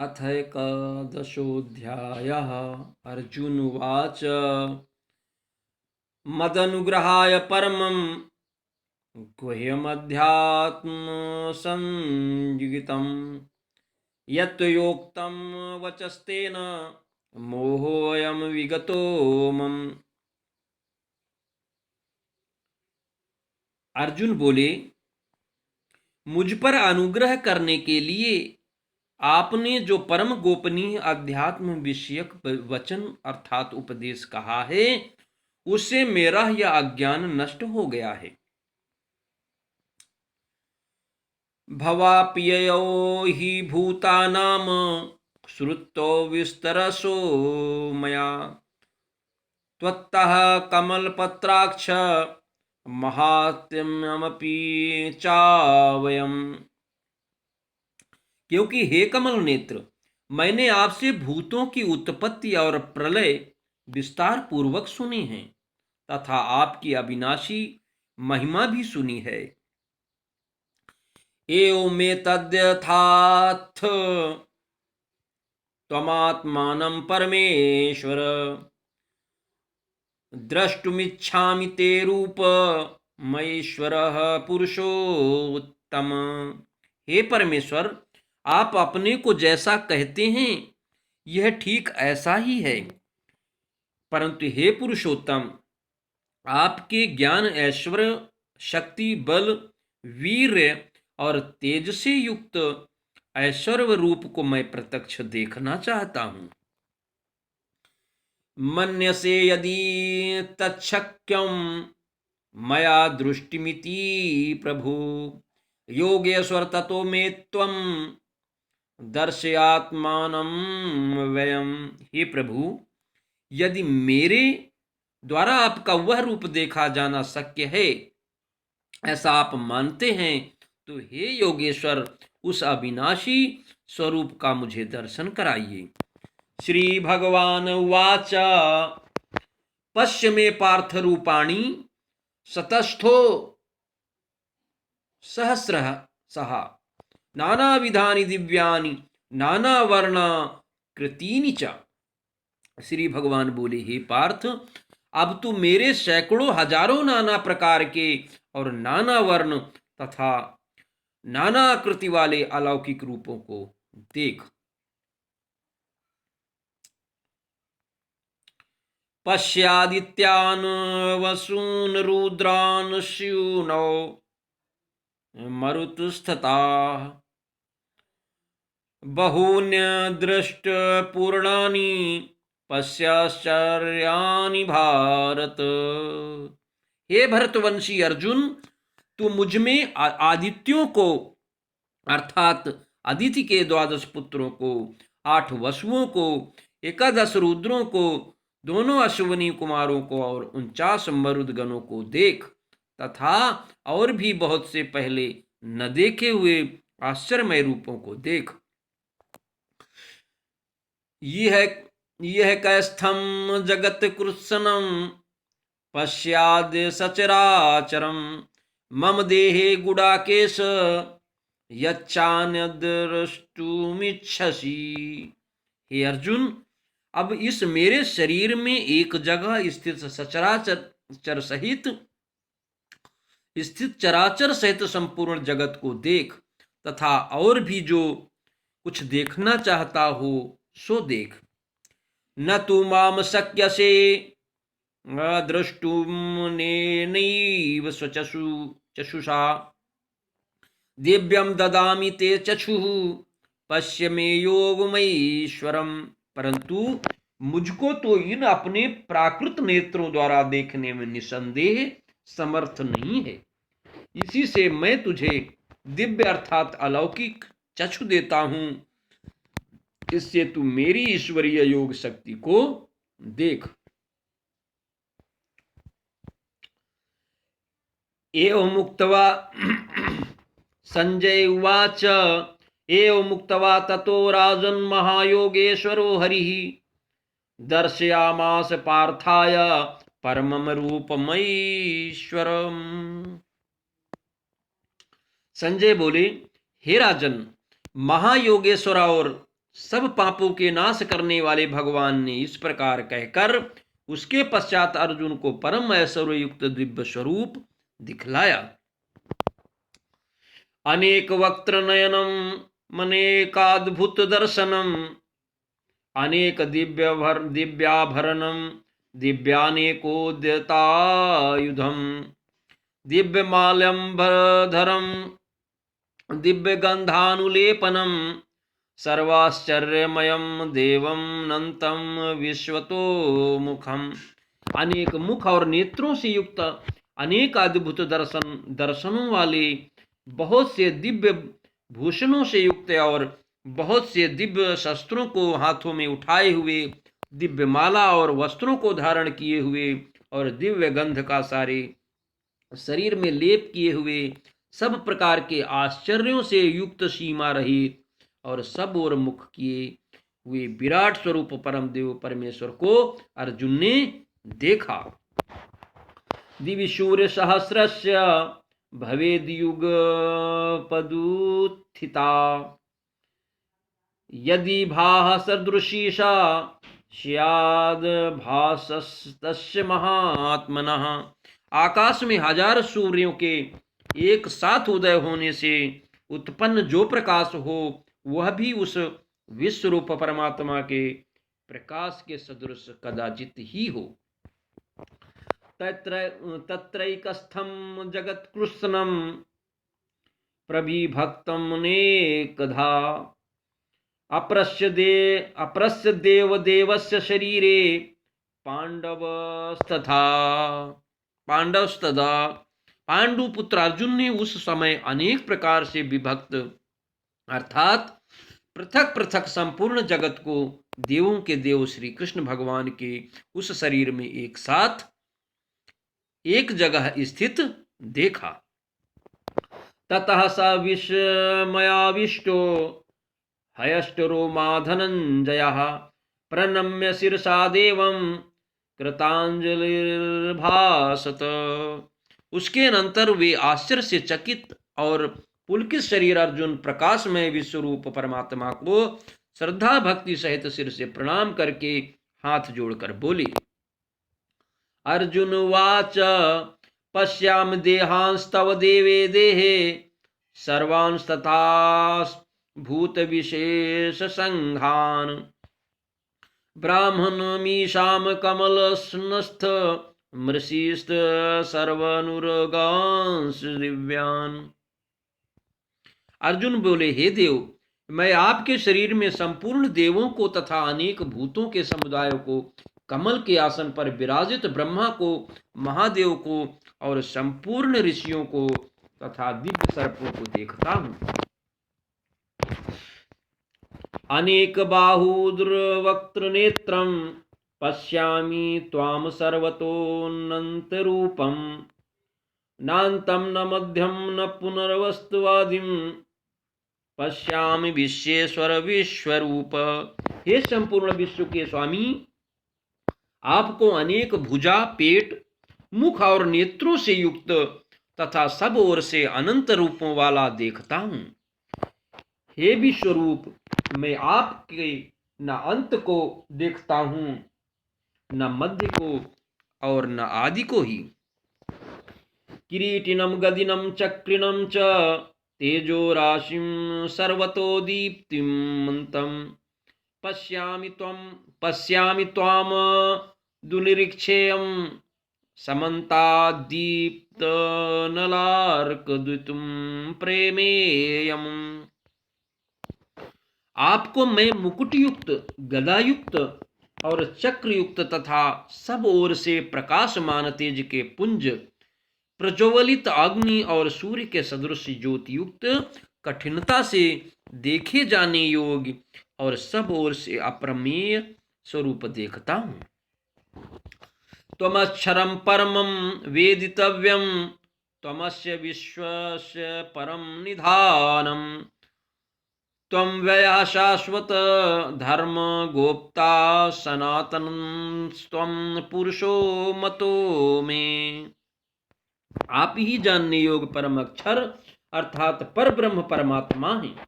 अथ एकादशोऽध्यायः। अर्जुन उवाच मदनुग्रहाय परमं गुह्यमध्यात्मसंयुगितं यत्त्वयोक्तं वचस्तेन मोहोऽयं विगतो मम। अर्जुन बोले, मुझ पर अनुग्रह करने के लिए आपने जो परम गोपनीय अध्यात्म विषयक वचन अर्थात उपदेश कहा है, उससे मेरा यह अज्ञान नष्ट हो गया है। भवाप्ययो हि भूतानां श्रुतो विस्तरसो मया त्वत्तः कमलपत्राक्ष महात्म्यमपि चावयम्। क्योंकि हे कमल नेत्र, मैंने आपसे भूतों की उत्पत्ति और प्रलय विस्तार पूर्वक सुनी है तथा आपकी अविनाशी महिमा भी सुनी है। एवमेतद्यथाथ त्वमात्मानं परमेश्वर द्रष्टुमिच्छामि ते रूपमैश्वरः पुरुषोत्तम। हे परमेश्वर, आप अपने को जैसा कहते हैं यह ठीक ऐसा ही है, परंतु हे पुरुषोत्तम, आपके ज्ञान, ऐश्वर्य, शक्ति, बल, वीर्य और तेज से युक्त ऐश्वर्य रूप को मैं प्रत्यक्ष देखना चाहता हूं। मन्यसे यदि तच्छक्यं मया दृष्टिमिति प्रभु योगेश्वर ततो मे त्वं दर्शयात्मानं व्ययम्। हे प्रभु, यदि मेरे द्वारा आपका वह रूप देखा जाना शक्य है, ऐसा आप मानते हैं, तो हे योगेश्वर, उस अविनाशी स्वरूप का मुझे दर्शन कराइए। श्री भगवान उवाच पश्य मे पार्थ रूपाणि शतस्थो सहस्रः सहा नानाविधानि दिव्यानि नानावर्णाकृतीनि च। श्री भगवान बोले, हे पार्थ, अब तू मेरे सैकड़ों हजारों नाना प्रकार के और नाना वर्ण तथा नाना आकृति वाले अलौकिक रूपों को देख। पश्यादित्यान् वसून् रुद्रान् स्यूनौ मरुतुस्तथाः बहून्यदृष्टपूर्णानि पश्याश्चर्याणि भारत। हे भरतवंशी अर्जुन, तू मुझ में आदित्यों को अर्थात अदिति के 12 पुत्रों को, 8 वसुओं को, 11 रुद्रों को, दोनों अश्विनी कुमारों को और 49 मरुदगणों को देख तथा और भी बहुत से पहले न देखे हुए आश्चर्यमय रूपों को देख। यह कैस्थम जगत कृत्स्नम पश्याद सचराचरम मम देहे गुडाकेश यच्चान्यद्रष्टुमिच्छसि। हे अर्जुन, अब इस मेरे शरीर में एक जगह स्थित चराचर सहित संपूर्ण जगत को देख तथा और भी जो कुछ देखना चाहता हो सो देख। न तू माम शक्यसे द्रष्टुमनेनैव स्वचक्षुषा दिव्यम ददामि ते चक्षुः पश्य मे योगमैश्वरम। परंतु मुझको तो इन अपने प्राकृत नेत्रों द्वारा देखने में निसंदेह समर्थ नहीं है, इसी से मैं तुझे दिव्य अर्थात अलौकिक चक्षु देता हूं, इससे तू मेरी ईश्वरीय योग शक्ति को देख। एवं मुक्त्वा संजय उवाच एवं मुक्त्वा ततो राजन् महायोगेश्वरो हरिः दर्शयामास पार्थाय परमं रूपमैश्वरम्। संजय बोले, हे राजन, महायोगेश्वर और सब पापों के नाश करने वाले भगवान ने इस प्रकार कहकर उसके पश्चात अर्जुन को परम ऐश्वर्य युक्त दिव्य स्वरूप दिखलाया। अनेक वक्त्र नयनम मनेकाद्भुत दर्शनम अनेक दिव्याभरणम दिव्यानेकोद्यतायुधम दिव्यमाल्यंबरधरम दिव्यगंधानुलेपनम सर्वाश्चर्यमयम देवम नंतम विश्वतोमुखम। अनेक मुख और नेत्रों से युक्त अनेक अद्भुत दर्शनों वाले बहुत से दिव्य भूषणों से युक्त और बहुत से दिव्य शस्त्रों को हाथों में उठाए हुए, दिव्य माला और वस्त्रों को धारण किए हुए और दिव्य गंध का सारे शरीर में लेप किए हुए, सब प्रकार के आश्चर्यों से युक्त, सीमा रहित और सब ओर मुख किए हुए विराट स्वरूप परम देव परमेश्वर को अर्जुन ने देखा। दिवि सूर्य सहस्रस्य भवेद युग पदुत्थिता यदि भाः सदृशी सा स्याद् भासस्तस्य महात्मनः। आकाश में हजार सूर्यों के एक साथ उदय होने से उत्पन्न जो प्रकाश हो वह भी उस विश्व रूप परमात्मा के प्रकाश के सदृश कदाचित ही हो। तत्रैकस्थं जगत्कृत्स्नं प्रविभक्तं नेकधा अपरस्य देवदेवस्य शरीरे पांडवस्तथा पांडुपुत्र अर्जुन ने उस समय अनेक प्रकार से विभक्त अर्थात पृथक पृथक संपूर्ण जगत को देवों के देव श्री कृष्ण भगवान के उस शरीर में एक साथ एक जगह स्थित देखा। ततः स विस्मयाविष्टो हयष्टरोमा धनंजयः प्रणम्य शिरसा देवं कृतांजलिर्भासत। उसके अनंतर वे आश्चर्य से चकित और पुलकित शरीर अर्जुन प्रकाशमय विश्वरूप परमात्मा को श्रद्धा भक्ति सहित सिर से प्रणाम करके हाथ जोड़कर बोले। अर्जुन उवाच पश्यामि देहांस्तव देवे देहे सर्वांस्तथा भूत विशेष संघान ब्राह्मणमीशाम कमलस्नस्थ मृषिस्त सर्वनुरगांश दिव्यान। अर्जुन बोले, हे देव, मैं आपके शरीर में संपूर्ण देवों को तथा अनेक भूतों के समुदायों को, कमल के आसन पर विराजित ब्रह्मा को, महादेव को और संपूर्ण ऋषियों को तथा दिव्य सर्पों को देखता हूं। अनेक बाहुर्वक्त्र नेत्रम पश्यामि त्वाम सर्वतोऽनंत रूपम नान्तं न मध्यम न पुनर्वस्तुवादिम पश्यामि विश्वेश्वर विश्वरूप। हे संपूर्ण विश्व के स्वामी, आपको अनेक भुजा, पेट, मुख और नेत्रों से युक्त तथा सब ओर से अनंत रूपों वाला देखता हूं। हे विश्वरूप, मैं आपके न अंत को देखता हूं, न मध्य को और न आदि को ही। किरीटिनम गदिनम चक्रिणम च तेजो राशिम सर्वतो दीप्तिमन्तम पश्यामि त्वाम दुनिरीक्षेयम समन्ताद्दीप्तनलार्कद्युतिं प्रेमेयम्। आपको मैं मुकुटयुक्त, गदायुक्त और चक्रयुक्त तथा सब ओर से प्रकाशमान तेज के पुंज, प्रज्वलित अग्नि और सूर्य के सदृश ज्योतियुक्त, कठिनता से देखे जाने योग्य और सब ओर से अप्रमेय स्वरूप देखता हूं। त्वमक्षरं परमं वेदितव्यं त्वमस्य विश्वस्य परम निधानम् त्वं व्ययः शाश्वत धर्म गोप्ता सनातनं त्वं पुरुषो मतो में। आप ही जानने योग्य परम अक्षर अर्थात पर ब्रह्म परमात्मा हैं।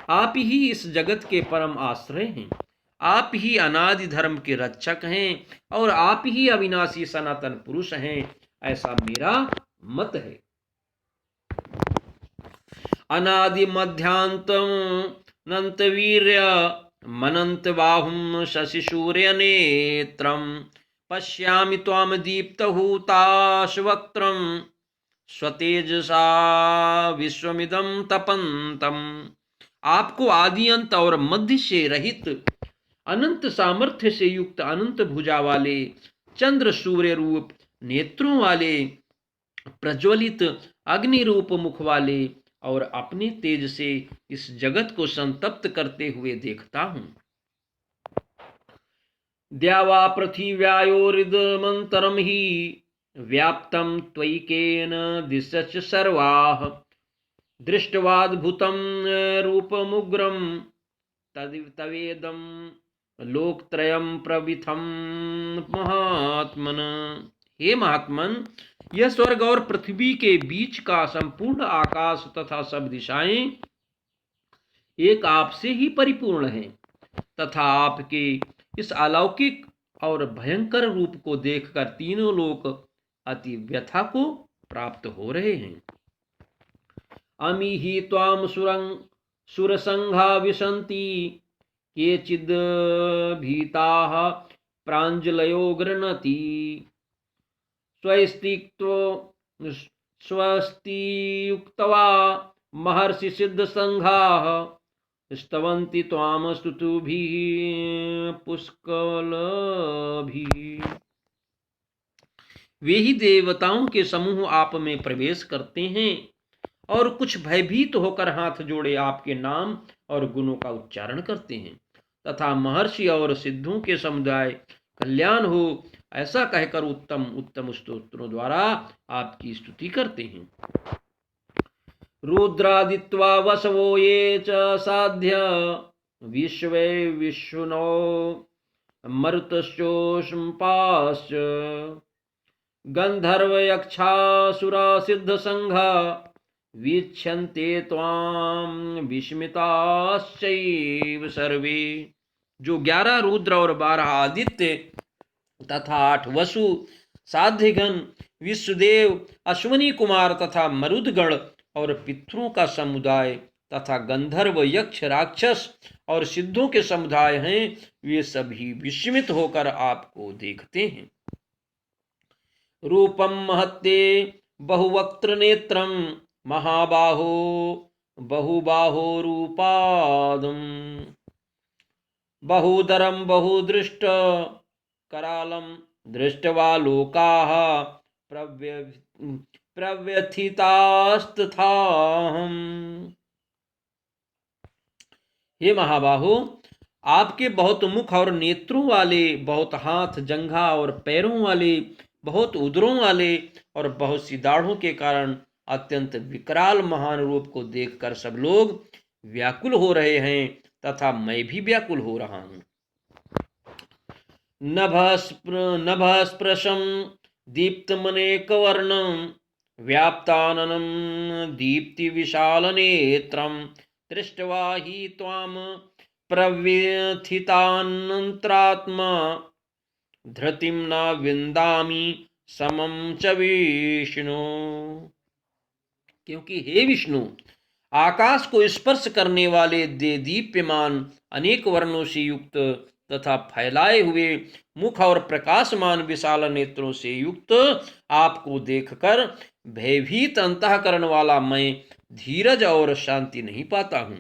आप ही इस जगत के परम आश्रय हैं। आप ही अनादि धर्म के रक्षक हैं और आप ही अविनाशी सनातन पुरुष हैं, ऐसा मेरा मत है। अनादि मध्यांतम नंत वीर्य मनंत बाहुम शशि सूर्य नेत्रम पश्यामि त्वाम दीप्तहुताशवक्त्रम स्वतेजसा विश्वमिदं तपन्तम। आपको आदि अंत और मध्य से रहित, अनंत सामर्थ्य से युक्त, अनंत भुजा वाले, चंद्र सूर्य रूप नेत्रों वाले, प्रज्वलित अग्नि रूप मुख वाले और अपने तेज से इस जगत को संतप्त करते हुए देखता हूं। द्यावा पृथिव्यायोरिदमन्तरं हि व्याप्तं त्वयिकेन दिशश्च सर्वाः दृष्ट्वाद्भुतं रूपमुग्रं तवेदं लोकत्रयं प्रविथं महात्मन। हे महात्मन, यह स्वर्ग और पृथ्वी के बीच का संपूर्ण आकाश तथा सब दिशाएं एक आपसे ही परिपूर्ण हैं तथा आपके इस अलौकिक और भयंकर रूप को देखकर तीनों लोक अति व्यथा को प्राप्त हो रहे हैं। अमी ही त्वाम सुरसंघा विशन्ति केचिद् भीताः प्राञ्जलयो गृह्णन्ति स्वस्तियुक्त्वा महर्षि सिद्ध संघाः स्तवन्ति त्वाम स्तुतिभिः पुष्कलभिः। वे ही देवताओं के समूह आप में प्रवेश करते हैं और कुछ भयभीत होकर हाथ जोड़े आपके नाम और गुणों का उच्चारण करते हैं तथा महर्षि और सिद्धों के समुदाय कल्याण हो ऐसा कहकर उत्तम उत्तम स्तोत्रों द्वारा आपकी स्तुति करते हैं। रुद्रादित्वा वसवो ये च साध्य विश्वे विष्णुनो मरुतश्चोष्पाश्च गंधर्व यक्षासुरा सिद्ध संघा वीक्षन्ते त्वां विस्मिताश्चैव सर्वे। जो 11 रुद्र और 12 आदित्य तथा 8 वसु साध्यगण विश्वदेव अश्वनी कुमार तथा मरुदगण और पितरों का समुदाय तथा गंधर्व यक्ष राक्षस और सिद्धों के समुदाय हैं, वे सभी विस्मित होकर आपको देखते हैं। रूपम महत्ते बहुवक्त्र नेत्रम महाबाहो बहुबाहो रूपादम बहुदरम बहुदृष्ट करालम दृष्ट्वा लोकाः प्रव्यथितास्तथाहम्। हे महाबाहो, आपके बहुत मुख और नेत्रों वाले, बहुत हाथ जंघा और पैरों वाले, बहुत उदरों वाले और बहुत सी दाढ़ों के कारण अत्यंत विकराल महान रूप को देखकर सब लोग व्याकुल हो रहे हैं तथा मैं भी व्याकुल हो रहा हूं। नभस्पृशं दीप्तमनेकवर्णं व्याप्ताननं दीप्तिविशालनेत्रं दृष्ट्वा हि त्वां प्रव्यथितानन्तरात्मा धृतिं न विन्दामि समं च विष्णु। क्योंकि हे विष्णु, आकाश को स्पर्श करने वाले दीप्यमान अनेक वर्णों से युक्त तथा फैलाए हुए मुख और प्रकाशमान विशाल नेत्रों से युक्त आपको देखकर भयभीत अंतःकरण वाला मैं धीरज और शांति नहीं पाता हूं।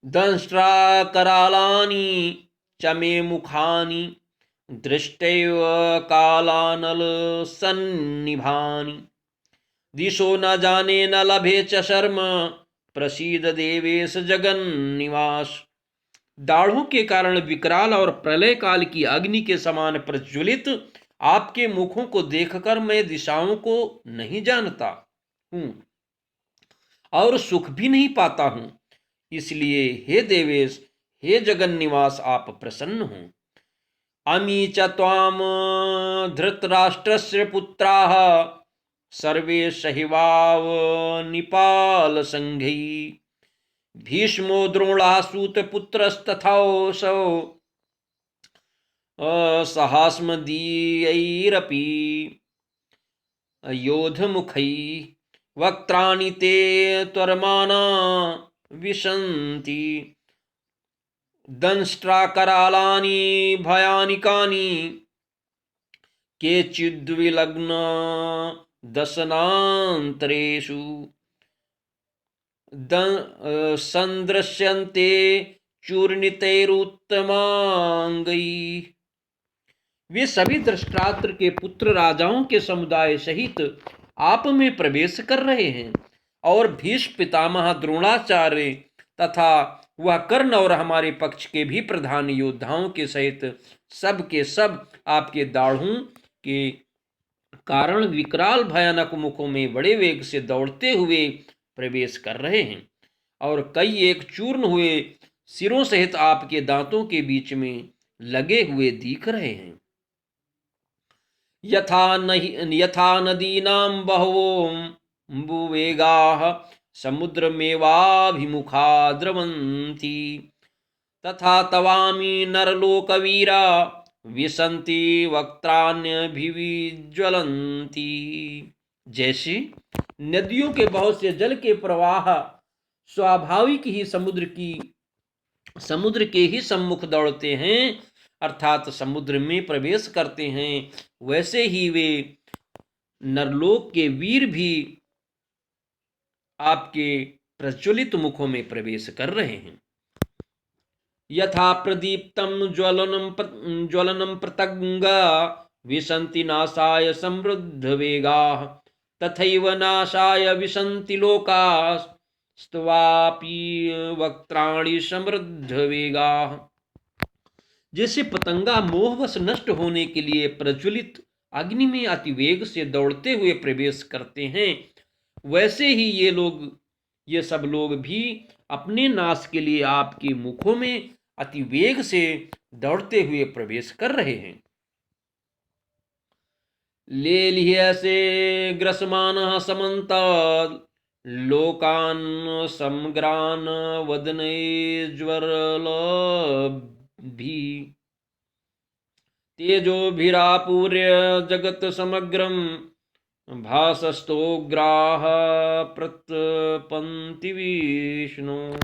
दंष्ट्रा करालानि च मे मुखानि दृष्टैव कालानल सन्निभानि दिशो न जाने न लभे च शर्म प्रसीद देवेश जगन्निवास। दाढ़ों के कारण विकराल और प्रलय काल की अग्नि के समान प्रज्वलित आपके मुखों को देखकर मैं दिशाओं को नहीं जानता हूं और सुख भी नहीं पाता हूं। इसलिए हे देवेश, हे जगन्निवास, आप प्रसन्न हो। अमी च त्वाम धृतराष्ट्रस्य पुत्राः सर्वे सहिवाव निपाल संघै भीष्मो द्रोणासूत पुत्रस्तथासौ सहास्मदीयैरपि योधमुखै वक्त्राणि ते त्वरमाना विशन्ति दंष्ट्राकरालानि भयानिकानि केचिद्विलग्न दशनान्तरेषु सन्दृश्यन्ते चूर्णितैरुत्तमांगैः। वे सभी धृतराष्ट्र के पुत्र राजाओं के समुदाय सहित आप में प्रवेश कर रहे हैं और भीष्म पितामह द्रोणाचार्य तथा वह कर्ण और हमारे पक्ष के भी प्रधान योद्धाओं के सहित सब के सब आपके दाढ़ों के कारण विकराल भयानक मुखों में बड़े वेग से दौड़ते हुए प्रवेश कर रहे हैं और कई एक चूर्ण हुए सिरों सहित आपके दांतों के बीच में लगे हुए दिख रहे हैं। यथा नदीनां बहवोऽम्बुवेगाः समुद्रमेवाभिमुखा द्रवन्ति तथा तवामि नरलोकवीरा विशन्ति वक्त्राण्यभिविज्वलन्ति। जैसे नदियों के बहुत से जल के प्रवाह स्वाभाविक ही समुद्र के ही सम्मुख दौड़ते हैं अर्थात समुद्र में प्रवेश करते हैं, वैसे ही वे नरलोक के वीर भी आपके प्रज्वलित मुखों में प्रवेश कर रहे हैं। यथा प्रदीप्तम ज्वलनम पतंगा विशन्ति नाशाय समृद्ध वेगाः तथैव नाशाय विशन्ति लोकास्त्वापि वक्त्राणि समृद्ध वेगाः। जैसे पतंगा मोहवश नष्ट होने के लिए प्रज्वलित अग्नि में अतिवेग से दौड़ते हुए प्रवेश करते हैं, वैसे ही ये सब लोग भी अपने नाश के लिए आपके मुखों में अतिवेग से दौड़ते हुए प्रवेश कर रहे हैं। लेलिह्यसे ग्रसमानः समन्तात् लोकान् समग्रान् वदनैर्ज्वलभिः तेजोभिरापूर्य जगत् समग्रं भासस्तोग्राः प्रतपन्ति विष्णु।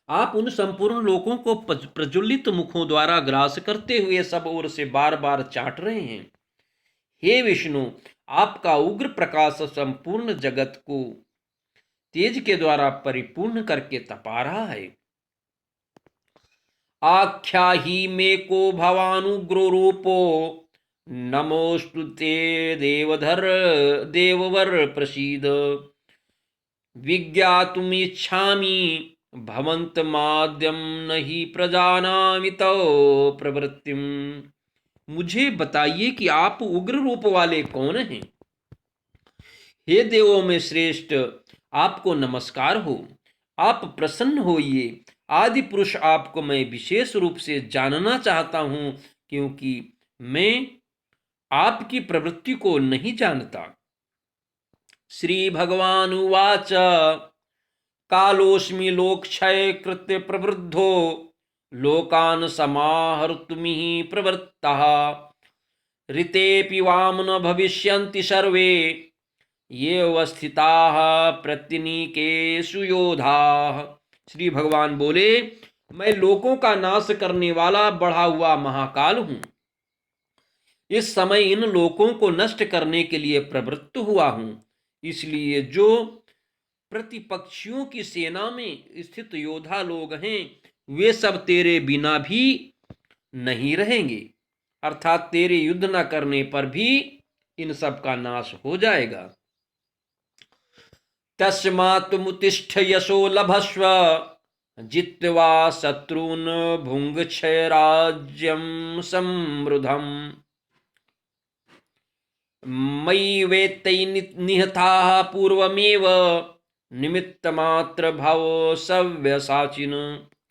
आप उन संपूर्ण लोकों को प्रज्वलित मुखों द्वारा ग्रास करते हुए सब ओर से बार बार चाट रहे हैं। हे विष्णु, आपका उग्र प्रकाश संपूर्ण जगत को तेज के द्वारा परिपूर्ण करके तपा रहा है। आख्याहि मे को भवानुग्रो रूपो नमोस्तु ते देववर प्रसीद विज्ञातुमिच्छामि भवन्तमाद्यं नहि प्रजानामि तव प्रवृत्तिम। मुझे बताइए कि आप उग्र रूप वाले कौन हैं। हे देवों में श्रेष्ठ, आपको नमस्कार हो। आप प्रसन्न होइए। आदि पुरुष आपको मैं विशेष रूप से जानना चाहता हूं, क्योंकि मैं आपकी प्रवृत्ति को नहीं जानता। श्री भगवान उवाच कालोऽस्मि लोकक्षय कृत्य प्रवृद्धो लोकान् समाहर्तुमिह प्रवृत्तः ऋतेऽपि वाम न भविष्यन्ति सर्वे ये अवस्थिताः प्रत्यनीकेषु योधाः। श्री भगवान बोले, मैं लोकों का नाश करने वाला बढ़ा हुआ महाकाल हूं। इस समय इन लोकों को नष्ट करने के लिए प्रवृत्त हुआ हूं। इसलिए जो प्रतिपक्षियों की सेना में स्थित योद्धा लोग हैं, वे सब तेरे बिना भी नहीं रहेंगे, अर्थात तेरे युद्ध न करने पर भी इन सब का नाश हो जाएगा। तस्मात् मुतिष्ठ यशो लभस्व जित्वा शत्रून् भुङ्क्षय राज्यं समृद्धम् मयि वेत्तै निहताः पूर्वमेव निमित्तमात्र भव सव्यसाचिन।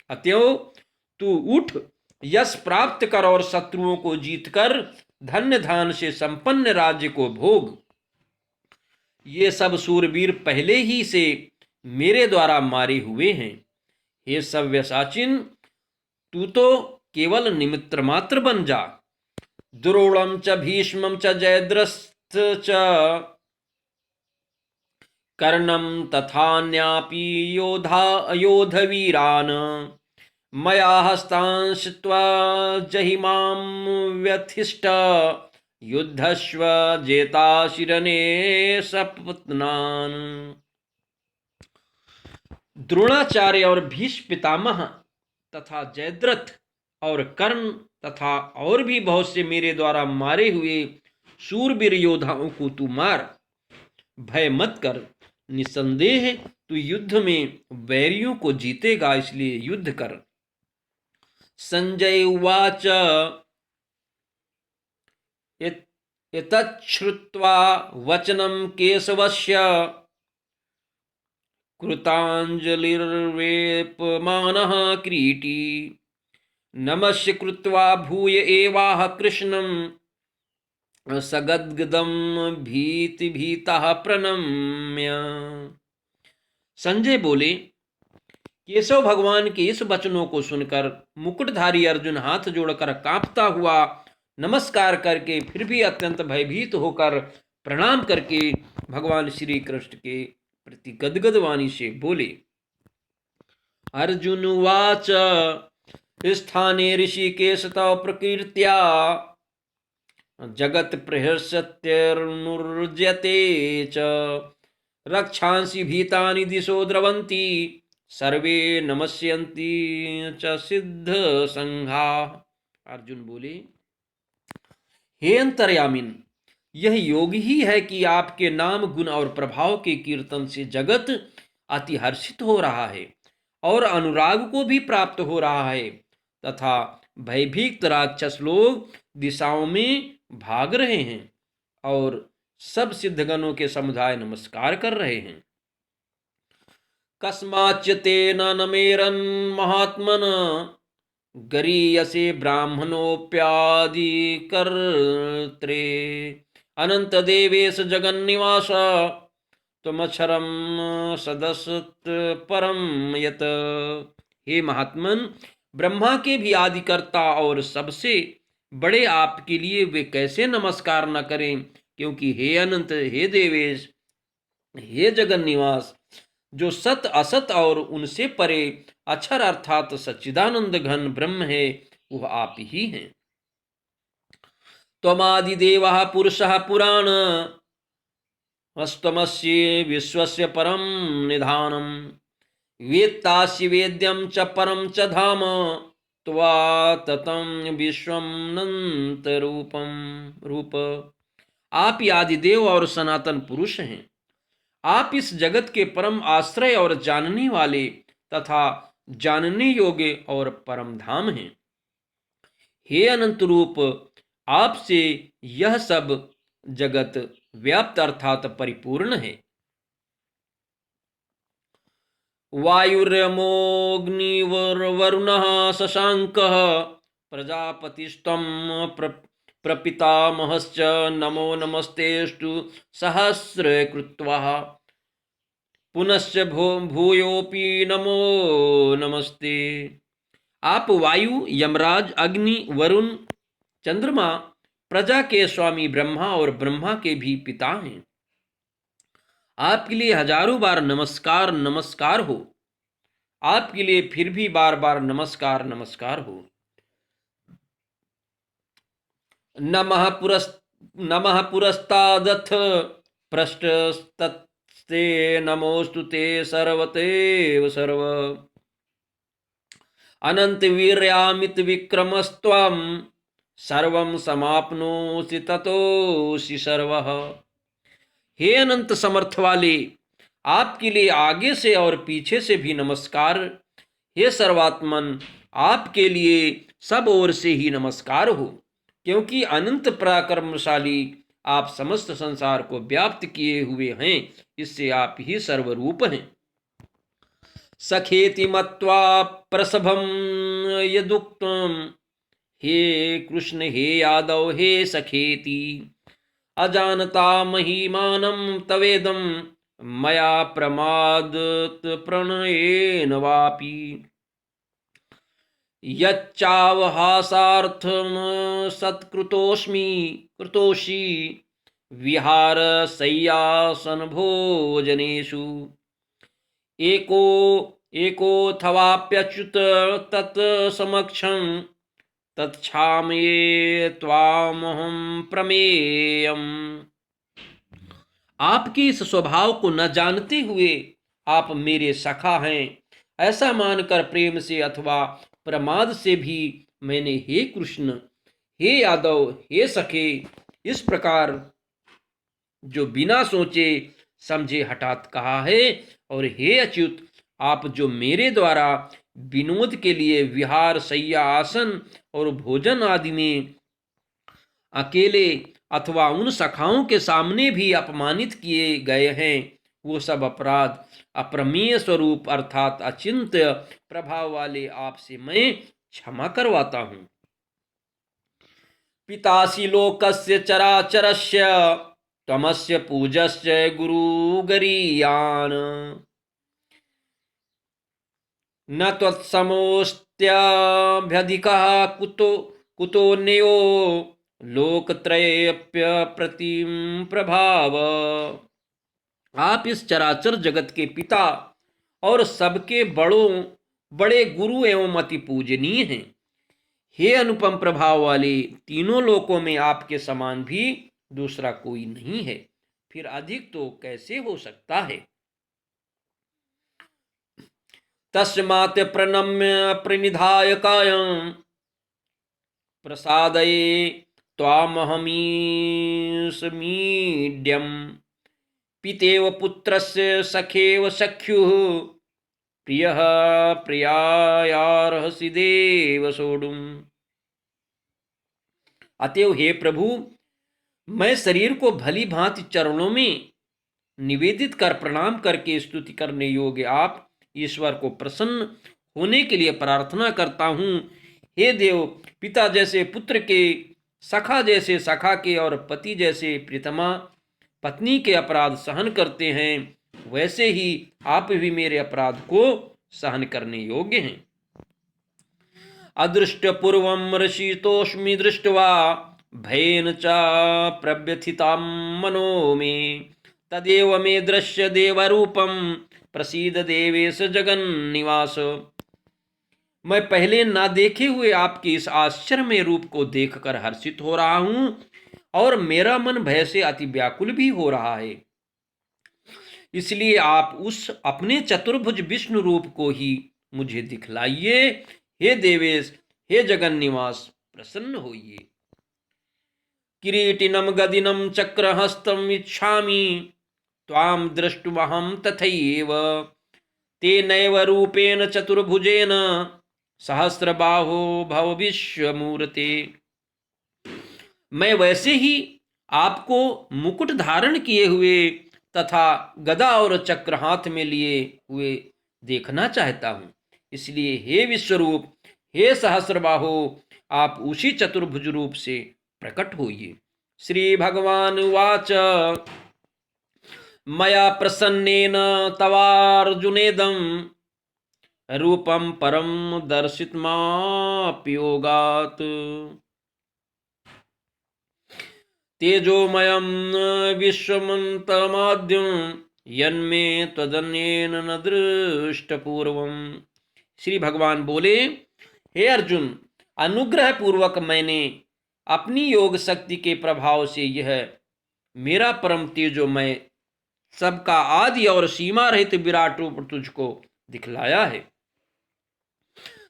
अतएव तू उठ, यश प्राप्त कर और शत्रुओं को जीतकर धन्य धान से संपन्न राज्य को भोग। ये सब सूरवीर पहले ही से मेरे द्वारा मारे हुए हैं। हे सव्यसाचिन, तू तो केवल निमित्त मात्र बन जा। द्रोणम च भीष्मं च जयद्रथ च कर्णं तथान्यापि योधवीरान् मया हस्तांश्चित्वा जहिमां व्यथिष्ट युद्धस्व जेताशिरने सपत्नान्। द्रोणाचार्य और भीष्म पितामह तथा जयद्रथ और कर्ण तथा और भी बहुत से मेरे द्वारा मारे हुए शूरवीर योद्धाओं को तू मार। भय मत कर, निसंदेह तू युद्ध में वैरियों को जीतेगा, इसलिए युद्ध कर। संजय उवाच एतच्छ्रुत्वा वचनं केशवस्य कृताञ्जलिर्वेपमानः किरीटी नमस्य कृत्वा भूय एवाह कृष्णं सगद्गदं भीतः प्रणम्य। संजय बोले, केशव भगवान के इस वचनों को सुनकर मुकुटधारी अर्जुन हाथ जोड़कर कांपता हुआ नमस्कार करके फिर भी अत्यंत भयभीत होकर प्रणाम करके भगवान श्री कृष्ण के प्रति गदगद वाणी से बोले। अर्जुन उवाच स्थाने ऋषिकेश तव प्रकीर्त्या जगत प्रहर्षत्यनुर्जयते च रक्षांसि भीतानि दिशो द्रवन्ति सर्वे नमस्यन्ति च सिद्ध संघा। अर्जुन बोले, हे अंतर्यामिन, यह योग ही है कि आपके नाम गुण और प्रभाव के कीर्तन से जगत अति हर्षित हो रहा है और अनुराग को भी प्राप्त हो रहा है तथा भयभीत राक्षस लोग दिशाओं में भाग रहे हैं और सब सिद्धगणों के समुदाय नमस्कार कर रहे हैं। कस्माच्च तेन नमेरन महात्मन गरीयसे ब्राह्मणोऽप्यादि कर्त्रे अनंत देवेश जगन्निवास त्वमक्षरम सदसत परम यत। हे महात्मन, ब्रह्मा के भी आदिकर्ता और सबसे बड़े आपके लिए वे कैसे नमस्कार न करें, क्योंकि हे अनंत, हे देवेश, हे जगन निवास, जो सत असत और उनसे परे अक्षर अर्थात सच्चिदानंद घन ब्रह्म है, वह आप ही हैं। त्वमादिदेवः पुरुषः पुराण वस्तमस्य विश्वस्य परम निधानम वेत्तासि वेद्यम च परम च धाम त्वा ततं विश्वमनंत रूप। आप ही आदिदेव और सनातन पुरुष हैं। आप इस जगत के परम आश्रय और जानने वाले तथा जानने योग्य और परम धाम हैं। हे अनंत रूप, आपसे यह सब जगत व्याप्त अर्थात परिपूर्ण है। वायुर्यमोऽग्निर्वरुणः शशाङ्कः प्रजापतिस्त्वं प्रपितामहश्च नमो नमस्तेऽस्तु सहस्रकृत्वः पुनश्च भूयोऽपि नमो नमस्ते। आप वायु, यमराज, अग्नि, वरुण, चंद्रमा, प्रजा के स्वामी ब्रह्मा और ब्रह्मा के भी पिता हैं। आपके लिए हजारों बार नमस्कार नमस्कार हो। आपके लिए फिर भी बार बार नमस्कार नमस्कार हो। नमः पुरस्तादथ पृष्ठस्तस्ते नमोस्तु ते सर्वतेव सर्व अनंत वीर्यामित विक्रमस्त्वं सर्वं समाप्नोसि ततोसि सर्वः। हे अनंत समर्थ वाले, आपके लिए आगे से और पीछे से भी नमस्कार। हे सर्वात्मन, आपके लिए सब ओर से ही नमस्कार हो, क्योंकि अनंत पराक्रमशाली आप समस्त संसार को व्याप्त किए हुए हैं, इससे आप ही सर्वरूप हैं। सखेति मत्वा प्रसभं यदुक्तं हे कृष्ण हे यादव हे सखेति अजानता महिमानं तवेदं मया प्रमादत प्रणयेन वापि यच्चावहासार्थं सत्कृतोऽस्मि कृतोषि विहारशय्यासन भोजनेषु एको एकोऽथवाप्यच्युत तत् समक्षं तत्क्षामये त्वामहं प्रमेयम्। आपके इस स्वभाव को न जानते हुए आप मेरे सखा हैं ऐसा मानकर प्रेम से अथवा प्रमाद से भी मैंने हे कृष्ण, हे यादव, हे सखे, इस प्रकार जो बिना सोचे समझे हठात कहा है। और हे अच्युत, आप जो मेरे द्वारा विनोद के लिए विहार शय्या आसन और भोजन आदि में अकेले अथवा उन सखाओं के सामने भी अपमानित किए गए हैं, वो सब अपराध अप्रमेय स्वरूप अर्थात अचिंत्य प्रभाव वाले आपसे मैं क्षमा करवाता हूं। पितासि लोकस्य चराचरस्य त्वमस्य पूजस्य गुरुगरीयान् न त्वत्समोऽस्त्यभ्यधिकः कुतोऽन्यो लोकत्रयेऽप्यप्रतिम प्रभाव। आप इस चराचर जगत के पिता और सबके बड़े गुरु एवं अति पूजनीय हैं। हे अनुपम प्रभाव वाले, तीनों लोकों में आपके समान भी दूसरा कोई नहीं है, फिर अधिक तो कैसे हो सकता है। तस्मात् प्रणम्य प्रणिधाय कायं प्रसादये त्वामहमीशमीड्यम् पितेव पुत्रस्य सखेव सख्युः प्रियः प्रियायार्हसि देव सोढुम्। अतएव हे प्रभु, मैं शरीर को भली भांति चरणों में निवेदित कर प्रणाम करके स्तुति करने योग्य आप ईश्वर को प्रसन्न होने के लिए प्रार्थना करता हूँ। हे देव, पिता जैसे पुत्र के, सखा जैसे सखा के और पति जैसे प्रीतमा पत्नी के अपराध सहन करते हैं, वैसे ही आप भी मेरे अपराध को सहन करने योग्य हैं। अदृष्ट पूर्वं ऋषितोऽस्मि दृष्ट्वा भयेन च प्रव्यथितां मनो मे तदेव मे दृश्य देवरूपं प्रसीद देवेश जगन्निवास। मैं पहले ना देखे हुए आपके इस आश्चर्यमय रूप को देखकर हर्षित हो रहा हूं और मेरा मन भय से अति व्याकुल भी हो रहा है। इसलिए आप उस अपने चतुर्भुज विष्णु रूप को ही मुझे दिखलाइए। हे देवेश, हे जगन्निवास, प्रसन्न होइए। किरीटिनं गदिनं चक्रहस्तं इच्छामि त्वां दृष्टुमहं तथैव तेनैव रूपेण चतुर्भुजेन सहस्रबाहो भव विश्वमूर्ते। मैं वैसे ही आपको मुकुट धारण किए हुए तथा गदा और चक्र हाथ में लिए हुए देखना चाहता हूं। इसलिए हे विश्वरूप, हे सहस्रबाहो, आप उसी चतुर्भुज रूप से प्रकट होइए। श्री भगवान उवाच मया प्रसन्नेन तवार्जुनेदं रूपं परं दर्शितमाप्योगात् तेजोमयं विश्वमन्तमाद्यं यन्मे त्वदन्येन न दृष्टपूर्वम्। श्री भगवान बोले, हे अर्जुन, अनुग्रह पूर्वक मैंने अपनी योग शक्ति के प्रभाव से यह मेरा परम तेजोमय सबका आदि और सीमा रहित विराट रूप तुझको दिखलाया है,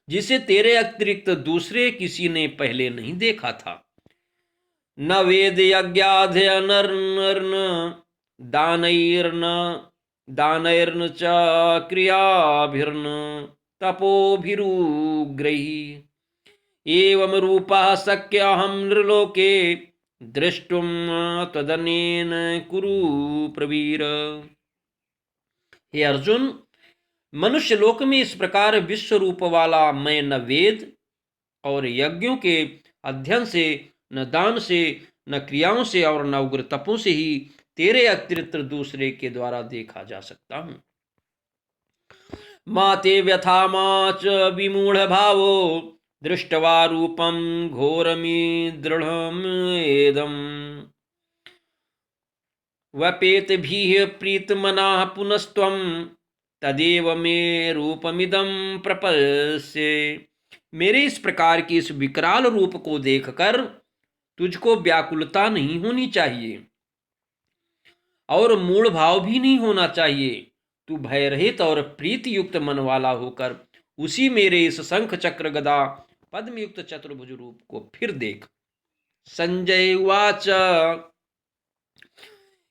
जिसे तेरे अतिरिक्त दूसरे किसी ने पहले नहीं देखा था। न वेद यज्ञाध्ययनर्न दानैर्न च क्रियाभिर्न तपोभिरुग्रैः एवं रूपः शक्यहं नृलोके दृष्टुम त्वदन्येन कुरु प्रवीर। हे अर्जुन, मनुष्य लोक में इस प्रकार विश्व रूप वाला मैं न वेद और यज्ञों के अध्ययन से, न दान से, न क्रियाओं से और न उग्र तपों से ही तेरे अतिरिक्त दूसरे के द्वारा देखा जा सकता हूं। माते व्यथा मा च विमूढ़ भावो दृष्टवा रूपम घोरमी दृढ़मेदम वपेत भी प्रीतमनाः पुनस्त्वं तदेव मे रूपमिदं प्रपश्ये। मेरे इस प्रकार की इस विकराल रूप को देखकर तुझको व्याकुलता नहीं होनी चाहिए और मूढ़ भाव भी नहीं होना चाहिए। तू भय रहित और प्रीति युक्त मन वाला होकर उसी मेरे इस शंख चक्र गदा पद्म युक्त चतुर्भुज रूप को फिर देख। संजय उवाच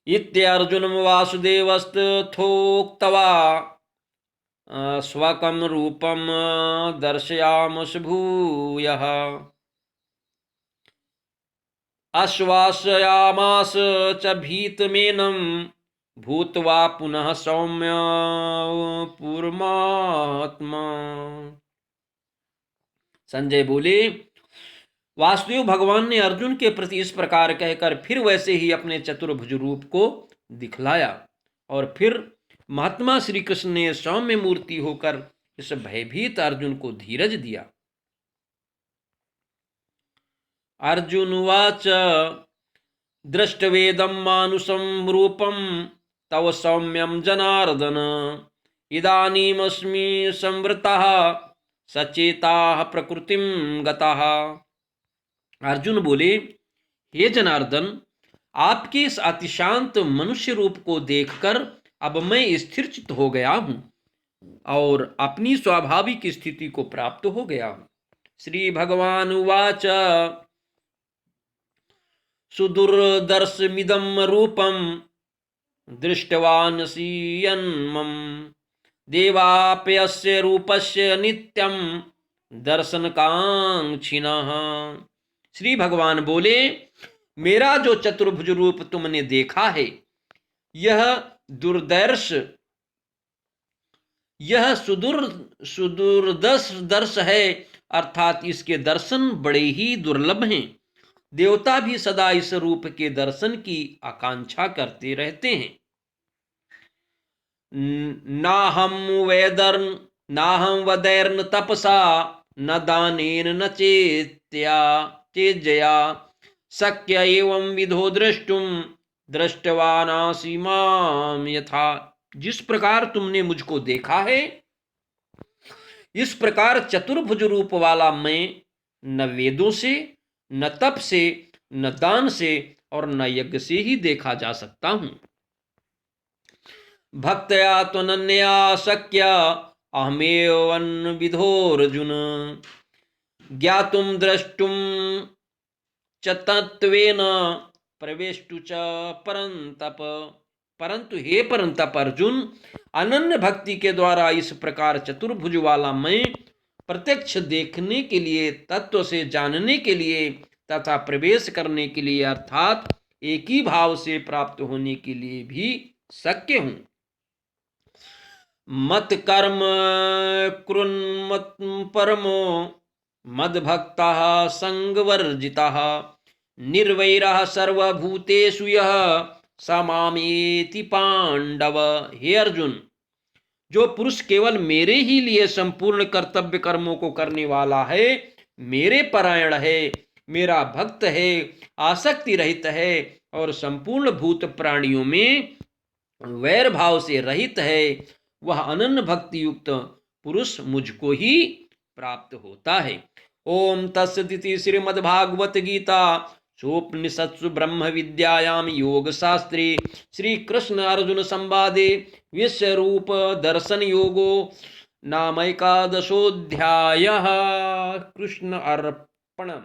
इत्यर्जुनं वासुदेवस्तथोक्त्वा स्वकं रूपं दर्शयामस भूयः आश्वासयामास च भीतमेनं भूत्वा पुनः सौम्य पूर्वात्मा। संजय बोले, वासुदेव भगवान ने अर्जुन के प्रति इस प्रकार कहकर फिर वैसे ही अपने चतुर्भुज रूप को दिखलाया और फिर महात्मा श्री कृष्ण ने सौम्य मूर्ति होकर इस भयभीत अर्जुन को धीरज दिया। अर्जुन उवाच दृष्टवेदं मानुषं रूपं तव सौम्यं जनार्दन इदानीमस्मि संवृतः सचेताः प्रकृतिं गतः। अर्जुन बोले, हे जनार्दन, आपके इस अतिशांत मनुष्य रूप को देखकर अब मैं स्थिर चित्त हो गया हूं और अपनी स्वाभाविक स्थिति को प्राप्त हो गया हूं। श्री भगवान उवाच सुदुर्दर्शमिदं रूपं दृष्टवानसि यन्मम देवाप्यस्य रूपस्य नित्यं दर्शनकांक्षिणः। श्री भगवान बोले, मेरा जो चतुर्भुज रूप तुमने देखा है यह दुर्दर्श यह सुदूरदर्श है, अर्थात इसके दर्शन बड़े ही दुर्लभ हैं। देवता भी सदा इस रूप के दर्शन की आकांक्षा करते रहते हैं। नाहं वदैर्न तपसा न दानेन न चेज्जया शक्य एवं विधो द्रष्टुम दृष्टवानासि माम यथा। जिस प्रकार तुमने मुझको देखा है इस प्रकार चतुर्भुज रूप वाला मैं न वेदों से, न तप से, न दान से और न यज्ञ से ही देखा जा सकता हूं। भक्तया त्वनन्या शक्य अहमेव विधोर्जुन ज्ञातुम द्रष्टुम च तत्वेन प्रवेष्टु च परंतप। परंतु हे परंतप अर्जुन, अनन्य भक्ति के द्वारा इस प्रकार चतुर्भुज वाला मैं प्रत्यक्ष देखने के लिए, तत्व से जानने के लिए तथा प्रवेश करने के लिए अर्थात एक ही भाव से प्राप्त होने के लिए भी शक्य हूं। मत कर्म कृन्मत परमो मद्भक्तः संगवर्जितः निर्वैरः सर्वभूतेषु यः स मामेति पांडव। हे अर्जुन, जो पुरुष केवल मेरे ही लिए संपूर्ण कर्तव्य कर्मों को करने वाला है, मेरे परायण है, मेरा भक्त है, आसक्ति रहित है और संपूर्ण भूत प्राणियों में वैर भाव से रहित है, वह अनन्य भक्ति युक्त पुरुष मुझको ही प्राप्त होता है। ओम तत्सदिति श्रीमद्भागवत गीता सोपनिषत्सु ब्रह्म विद्यायाम योग शास्त्रे श्री कृष्ण अर्जुन संवादे विश्व रूप दर्शन योगो नाम एकादशोऽध्यायः। कृष्ण अर्पणम्।